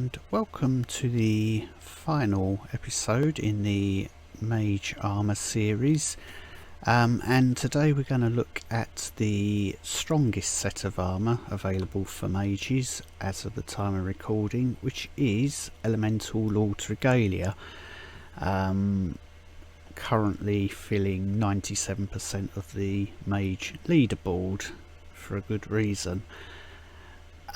and welcome to the final episode in the Mage Armour series, and today we're going to look at the strongest set of armour available for mages as of the time of recording, which is Elemental Lords Regalia, currently filling 97% of the Mage leaderboard for a good reason.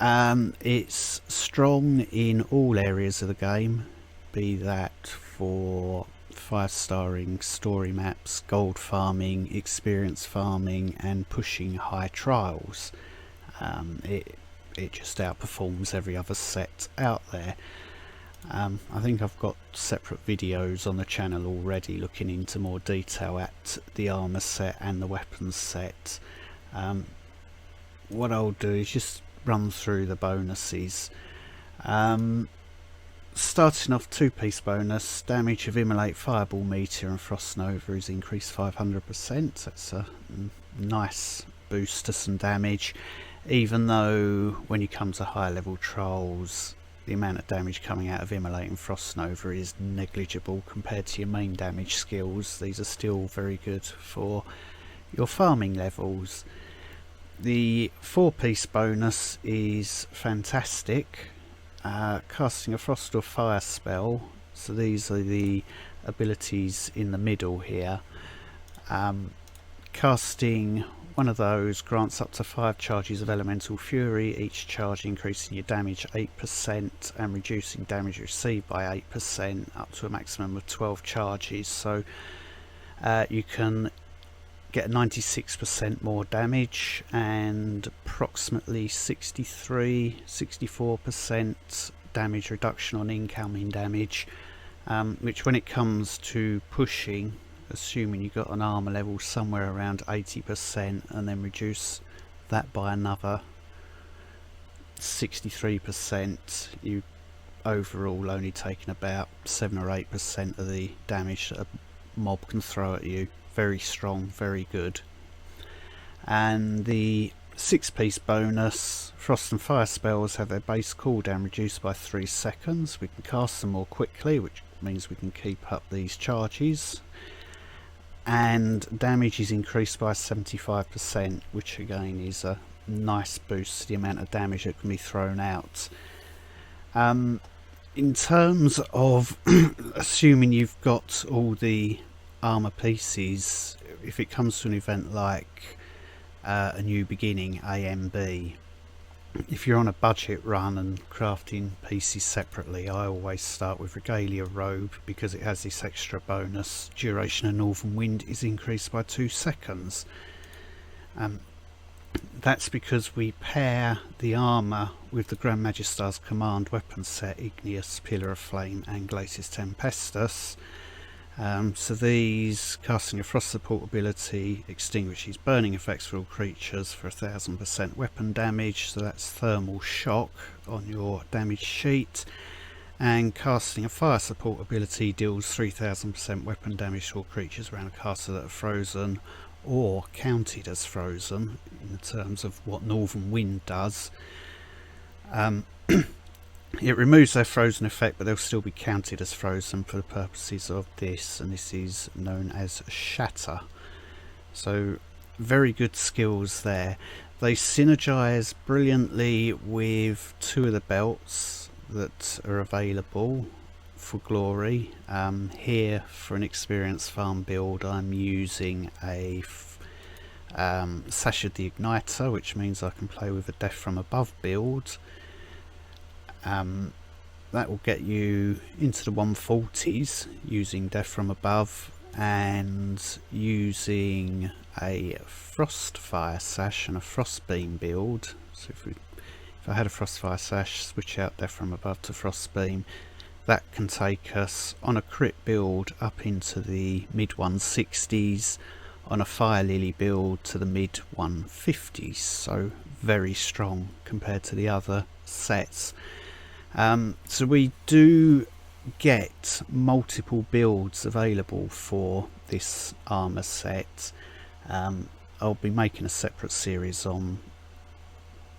It's strong in all areas of the game, be that for 5-starring story maps, gold farming, experience farming and pushing high trials. It just outperforms every other set out there. I think I've got separate videos on the channel already looking into more detail at the armour set and the weapons set. What I'll do is just run through the bonuses. Starting off, 2-piece bonus, damage of Immolate, Fireball, Meteor and Frost Nova is increased 500%. That's a nice boost to some damage, even though when you come to higher level trials the amount of damage coming out of Immolate and Frost Nova is negligible compared to your main damage skills. These are still very good for your farming levels. The 4-piece bonus is fantastic. Casting a Frost or Fire spell, so these are the abilities in the middle here. Casting one of those grants up to 5 charges of Elemental Fury, each charge increasing your damage 8% and reducing damage received by 8% up to a maximum of 12 charges. So you can get 96% more damage and approximately 63-64% damage reduction on incoming damage, which when it comes to pushing, assuming you got an armor level somewhere around 80% and then reduce that by another 63%, you overall only taking about 7 or 8% of the damage that a mob can throw at you. Very strong, very good. And the 6-piece bonus, Frost and Fire spells have their base cooldown reduced by 3 seconds. We can cast them more quickly, which means we can keep up these charges. And damage is increased by 75%, which again is a nice boost to the amount of damage that can be thrown out. In terms of assuming you've got all the armor pieces, if it comes to an event like a new beginning AMB, if you're on a budget run and crafting pieces separately, I always start with Regalia Robe because it has this extra bonus. Duration of Northern Wind is increased by 2 seconds. That's because we pair the armour with the Grand Magister's command weapon set, Igneous, Pillar of Flame and Glacis Tempestus. So these, casting a Frost support ability, extinguishes burning effects for all creatures for 1000% weapon damage, so that's thermal shock on your damage sheet. And casting a Fire support ability deals 3000% weapon damage to all creatures around a caster that are frozen or counted as frozen in terms of what Northern Wind does. It removes their frozen effect, but they'll still be counted as frozen for the purposes of this, and this is known as Shatter. So very good skills there. They synergize brilliantly with 2 of the belts that are available for glory. Here for an experience farm build I'm using a Sash of the Igniter, which means I can play with a Death from Above build. That will get you into the 140s using Death from Above, and using a Frostfire Sash and a Frostbeam build. So if I had a Frostfire Sash, switch out Death from Above to Frostbeam, that can take us on a crit build up into the mid 160s, on a Fire Lily build to the mid 150s, so very strong compared to the other sets. So we do get multiple builds available for this armour set. I'll be making a separate series on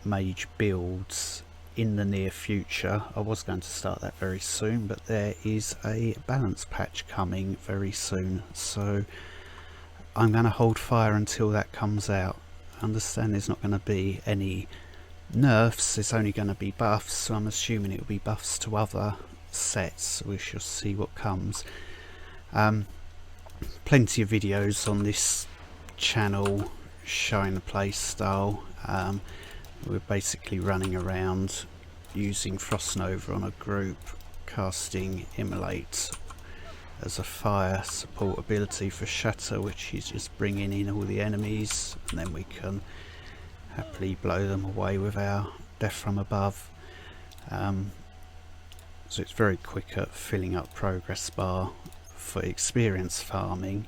Mage builds in the near future. I was going to start that very soon, but there is a balance patch coming very soon, so I'm going to hold fire until that comes out. I understand there's not going to be any nerfs, there's only going to be buffs, so I'm assuming it will be buffs to other sets. We shall see what comes. Plenty of videos on this channel showing the play style. We're basically running around using Frost Nova on a group, casting Immolate as a fire support ability for Shatter, which is just bringing in all the enemies, and then we can happily blow them away with our Death from Above. So it's very quick at filling up progress bar for experience farming.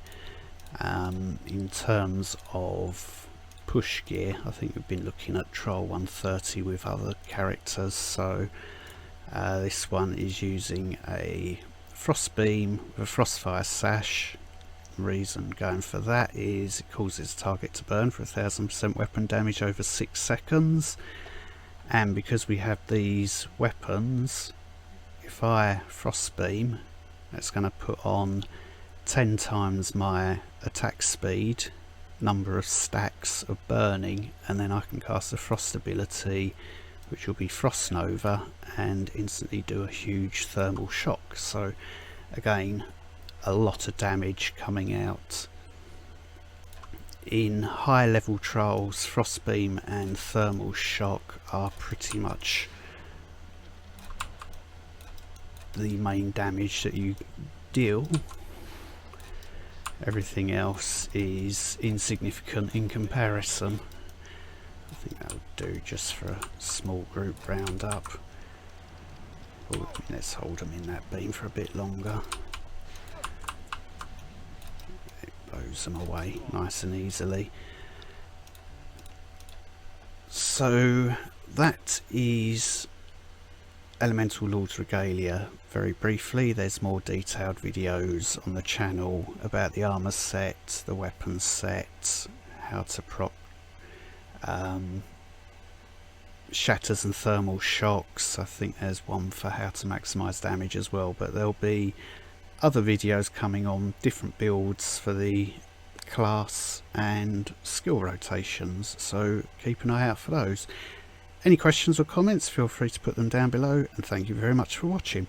In terms of push gear, I think we've been looking at Troll 130 with other characters, so this one is using a Frost Beam with a Frostfire Sash. The reason going for that is it causes the target to burn for 1000% weapon damage over 6 seconds, and because we have these weapons, if I Frost Beam, that's going to put on 10 times my attack speed, number of stacks of burning, and then I can cast the Frost ability, which will be Frost Nova, and instantly do a huge thermal shock. So again, a lot of damage coming out. In high level trolls, Frost Beam and Thermal Shock are pretty much the main damage that you deal. Everything else is insignificant in comparison. I think that would do just for a small group roundup. Oh, let's hold them in that beam for a bit longer. It blows them away nice and easily. So that is Elemental Lords Regalia. Very briefly, there's more detailed videos on the channel about the armour set, the weapons set, how to proc shatters and thermal shocks. I think there's one for how to maximise damage as well, but there'll be other videos coming on different builds for the class and skill rotations, so keep an eye out for those. Any questions or comments, feel free to put them down below, and thank you very much for watching.